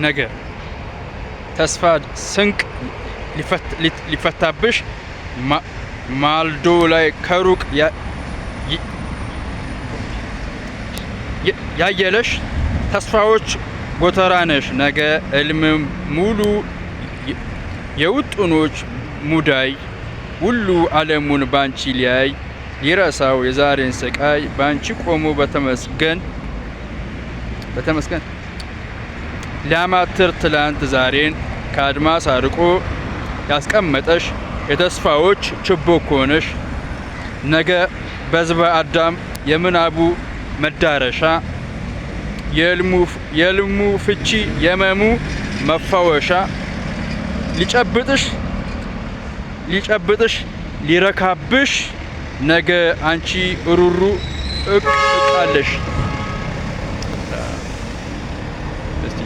ነገር ተስፋ ስንቅ ሊፈታብሽ ማልዶ ላይ ከሩቅ ያየለሽ ተስፋዎች ጎተራ ነሽ ነገ እልም ሙሉ የውጥኖች ሙዳይ ሁሉ ዓለሙን ባንቺ ሊያይ ሊረሳው የዛሬን ስቃይ ባንቺ ቆሞ በተመስገን ሊያማትር ትላንት ዛሬን ከአድማስ አርቆ ያስቀመጠሽ የተስፋዎች ችቦ ኮነሽ ነገ በዝበ አዳም የምናቡ መዳረሻ የልሙ ፍቺ የመሙ መፋወሻ ሊጨብጥሽ ሊረካብሽ ነገ አንቺ ሩሩ እቃለሽ እስቲ